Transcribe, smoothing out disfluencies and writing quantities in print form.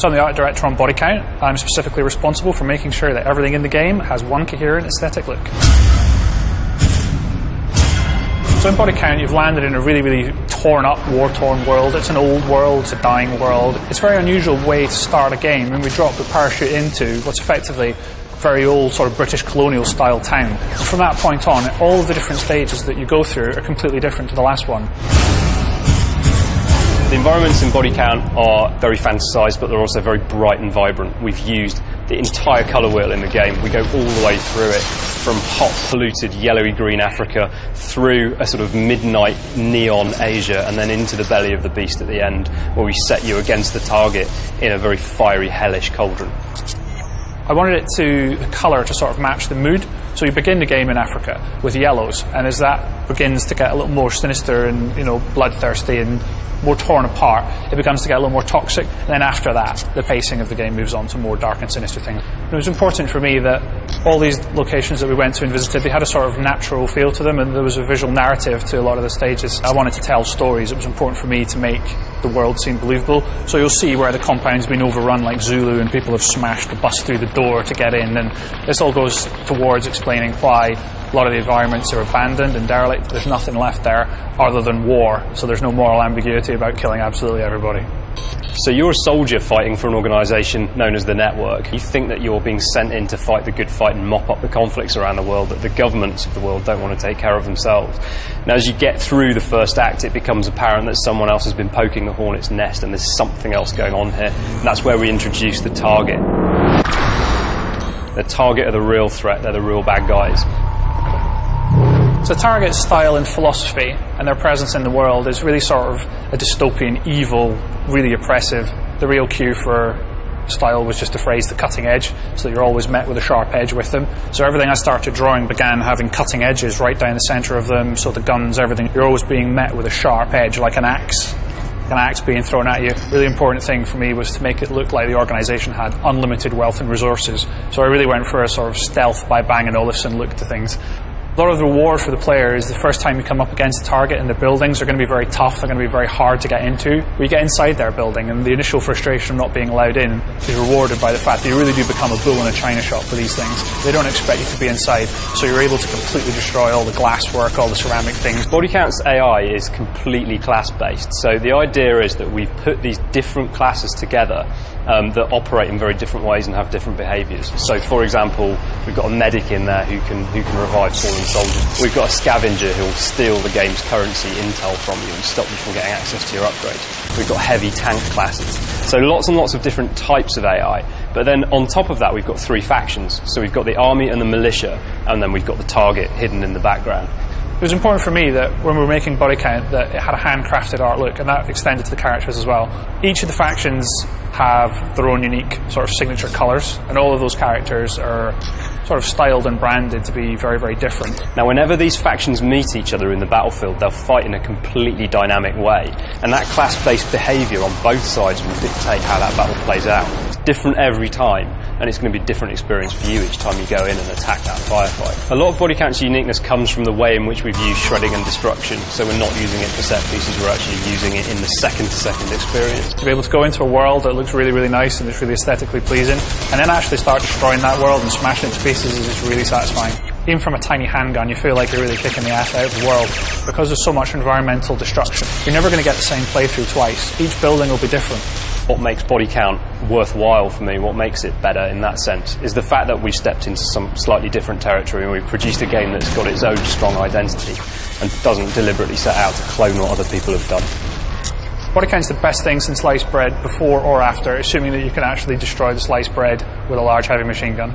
So I'm the art director on Bodycount. I'm specifically responsible for making sure that everything in the game has one coherent aesthetic look. So in Bodycount, you've landed in a really torn up, war-torn world. It's an old world, it's a dying world. It's a very unusual way to start a game, and we drop the parachute into what's effectively a very old sort of British colonial style town. And from that point on, all of the different stages that you go through are completely different to the last one. The environments in Bodycount are very fantasised, but they're also very bright and vibrant. We've used the entire colour wheel in the game. We go all the way through it, from hot, polluted, yellowy-green Africa, through a sort of midnight neon Asia, and then into the belly of the beast at the end, where we set you against the target in a very fiery, hellish cauldron. I wanted the colour to sort of match the mood. So you begin the game in Africa with yellows, and as that begins to get a little more sinister and, bloodthirsty and more torn apart, it becomes to get a little more toxic. And then after that, the pacing of the game moves on to more dark and sinister things. It was important for me that all these locations that we went to and visited, they had a sort of natural feel to them, and there was a visual narrative to a lot of the stages. I wanted to tell stories. It was important for me to make the world seem believable. So you'll see where the compound's been overrun like Zulu, and people have smashed the bus through the door to get in, and this all goes towards explaining why a lot of the environments are abandoned and derelict. There's nothing left there other than war, so there's no moral ambiguity about killing absolutely everybody. So you're a soldier fighting for an organisation known as the Network. You think that you're being sent in to fight the good fight and mop up the conflicts around the world that the governments of the world don't want to take care of themselves. Now, as you get through the first act, it becomes apparent that someone else has been poking the hornet's nest, and there's something else going on here. And that's where we introduce the target. The target are the real threat. They're the real bad guys. So Target's style and philosophy and their presence in the world is really sort of a dystopian, evil, really oppressive. The real cue for style was just a phrase, the cutting edge, so that you're always met with a sharp edge with them. So everything I started drawing began having cutting edges right down the centre of them, so the guns, everything, you're always being met with a sharp edge, like an axe being thrown at you. Really important thing for me was to make it look like the organisation had unlimited wealth and resources. So I really went for a sort of stealth by Bang & Olufsen look to things. A lot of the reward for the player is the first time you come up against a target, and the buildings are going to be very tough, they're going to be very hard to get into. But you get inside their building, and the initial frustration of not being allowed in is rewarded by the fact that you really do become a bull in a china shop for these things. They don't expect you to be inside, so you're able to completely destroy all the glasswork, all the ceramic things. Bodycount's AI is completely class-based, so the idea is that we've put these different classes together that operate in very different ways and have different behaviours. So, for example, we've got a medic in there who can revive fallen soldiers. We've got a scavenger who will steal the game's currency intel from you and stop you from getting access to your upgrades. We've got heavy tank classes. So lots and lots of different types of AI. But then on top of that, we've got three factions. So we've got the army and the militia, and then we've got the target hidden in the background. It was important for me that when we were making Bodycount that it had a handcrafted art look, and that extended to the characters as well. Each of the factions have their own unique sort of signature colours, and all of those characters are sort of styled and branded to be very different. Now, whenever these factions meet each other in the battlefield, they'll fight in a completely dynamic way, and that class-based behaviour on both sides will dictate how that battle plays out. It's different every time, and it's going to be a different experience for you each time you go in and attack that firefight. A lot of Bodycount's uniqueness comes from the way in which we've used shredding and destruction, so we're not using it for set pieces, we're actually using it in the second-to-second experience. To be able to go into a world that looks really nice and it's really aesthetically pleasing, and then actually start destroying that world and smashing it to pieces is just really satisfying. Even from a tiny handgun, you feel like you're really kicking the ass out of the world. Because there's so much environmental destruction, you're never going to get the same playthrough twice. Each building will be different. What makes Bodycount worthwhile for me, what makes it better in that sense, is the fact that we've stepped into some slightly different territory and we've produced a game that's got its own strong identity and doesn't deliberately set out to clone what other people have done. Bodycount's the best thing since sliced bread, before or after, assuming that you can actually destroy the sliced bread with a large heavy machine gun.